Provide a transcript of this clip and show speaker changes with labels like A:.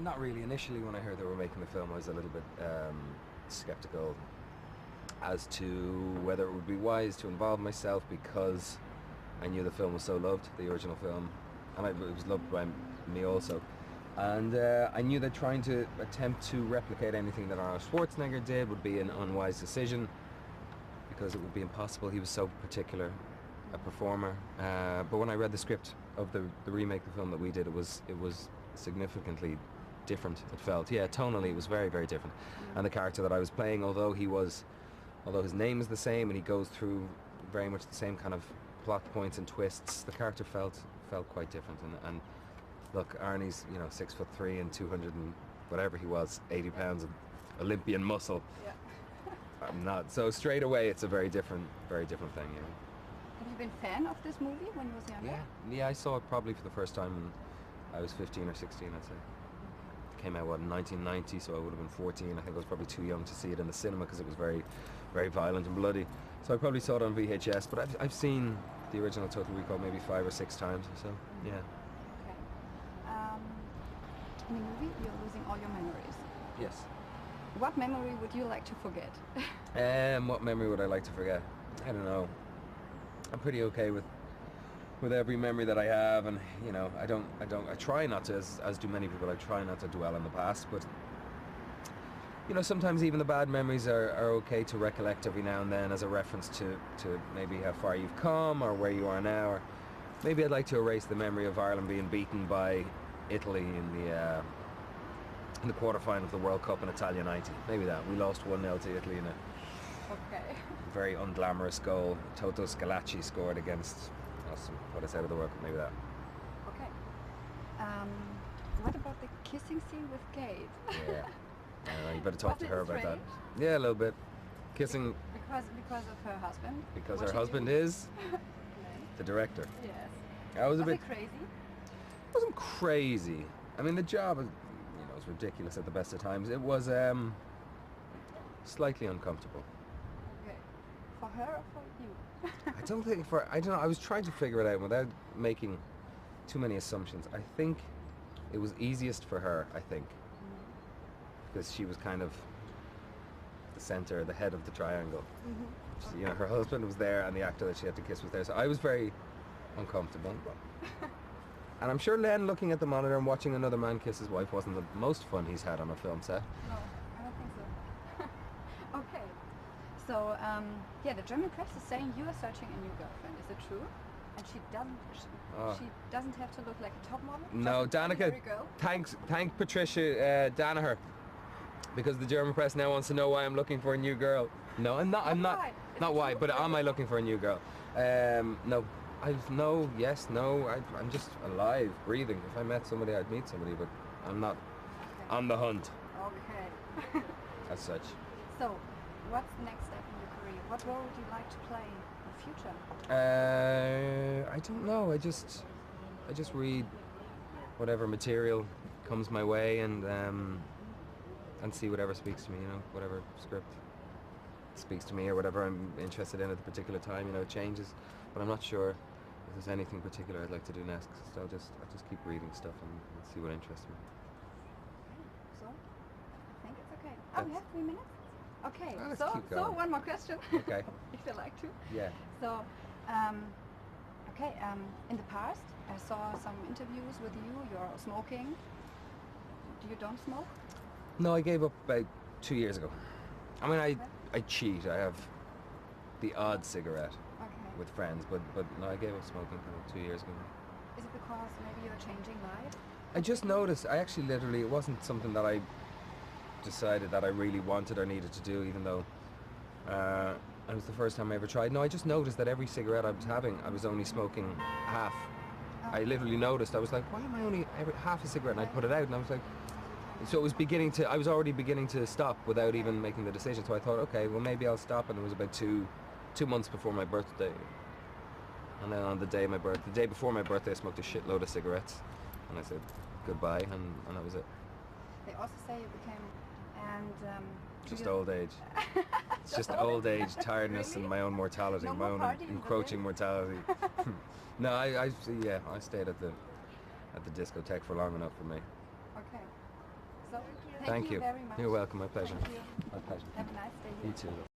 A: not really. Initially, when I heard they were making the film, I was a little bit skeptical as to whether it would be wise to involve myself, because I knew the film was so loved, the original film, and it was loved by me also. And I knew that trying to attempt to replicate anything that Arnold Schwarzenegger did would be an unwise decision, because it would be impossible. He was so particular a performer. But when I read the script of the remake, the film that we did, it was significantly different. It felt, yeah, tonally it was very, very different. And the character that I was playing, although his name is the same and he goes through very much the same kind of plot points and twists, the character felt quite different. And look, Arnie's 6'3" and 200 and whatever he was, 80 pounds of Olympian muscle.
B: Yeah.
A: I'm not. So straight away, it's a very different thing.
B: Have you been a fan of this movie when you was younger?
A: Yeah. I saw it probably for the first time when I was 15 or 16, I'd say. It came out in 1990, so I would have been 14. I think I was probably too young to see it in the cinema because it was very, very violent and bloody. So I probably saw it on VHS, but I've seen the original Total Recall maybe 5 or 6 times. So yeah.
B: Okay. In the movie, you're losing all your memories.
A: Yes.
B: What memory would you like to forget?
A: What memory would I like to forget? I don't know. I'm pretty okay with every memory that I have, and I try not to, as do many people, I try not to dwell on the past, but sometimes even the bad memories are okay to recollect every now and then as a reference to maybe how far you've come or where you are now. Or maybe I'd like to erase the memory of Ireland being beaten by Italy in the quarterfinal of the World Cup in Italia 90. Maybe that. We lost 1-0 to Italy in a very unglamorous goal. Toto Scalacci scored against us and put us out of the World Cup. Maybe that.
B: Okay. What about the kissing scene with Kate?
A: Yeah. You better talk to her about that. Yeah, a little bit. Kissing.
B: Because of her husband?
A: Because her husband is the director.
B: Yes.
A: That was a bit.
B: It crazy?
A: It wasn't crazy. I mean, the job is, was ridiculous at the best of times. It was slightly uncomfortable.
B: Okay. For her or for you?
A: I don't know. I was trying to figure it out without making too many assumptions. I think it was easiest for her, because she was kind of the center, the head of the triangle. She, her husband was there and the actor that she had to kiss was there. So I was very uncomfortable. And I'm sure Len, looking at the monitor and watching another man kiss his wife, wasn't the most fun he's had on a film set.
B: No, I don't think so. Okay. So, the German press is saying you are searching a new girlfriend. Is it true? And she doesn't have to look like a top model?
A: No, Danica, thank Patricia Danaher, because the German press now wants to know why I'm looking for a new girl. No, I'm not. Not why, but am I looking for a new girl? No. I'm just alive, breathing. If I met somebody, I'd meet somebody, but I'm not on the hunt.
B: Okay.
A: As such.
B: So, what's the next step in your career? What role would you like to play in the future?
A: I don't know. I just read whatever material comes my way and see whatever speaks to me. Whatever script speaks to me or whatever I'm interested in at the particular time. It changes, but I'm not sure if there's anything particular I'd like to do next. So I'll just keep reading stuff and see what interests me.
B: So, I think it's okay. We have 3 minutes. Okay. So one more question.
A: Okay.
B: If you like to.
A: Yeah.
B: So, in the past, I saw some interviews with you. You're smoking. You don't smoke?
A: No, I gave up about 2 years ago. I mean, I cheat. I have the odd cigarette with friends, but no, I gave up smoking about 2 years ago.
B: Is it because maybe you're changing life?
A: I just noticed. I actually literally, it wasn't something that I decided that I really wanted or needed to do, even though it was the first time I ever tried. No, I just noticed that every cigarette I was having, I was only smoking half. I literally noticed. I was like, why am I only half a cigarette? And I put it out, and I was like, so it was I was already beginning to stop without even making the decision. So I thought, okay, well maybe I'll stop. And it was about two months before my birthday. And then on the day before my birthday, I smoked a shitload of cigarettes. And I said goodbye, and that was it.
B: They also say you became,
A: just old age. It's just old age, tiredness, really? And my own mortality, my own encroaching mortality. No, I stayed at the discotheque for long enough for me.
B: Okay. So
A: Thank you.
B: very much.
A: You're welcome. My pleasure.
B: Thank you.
A: My pleasure.
B: Have a nice day.
A: You too.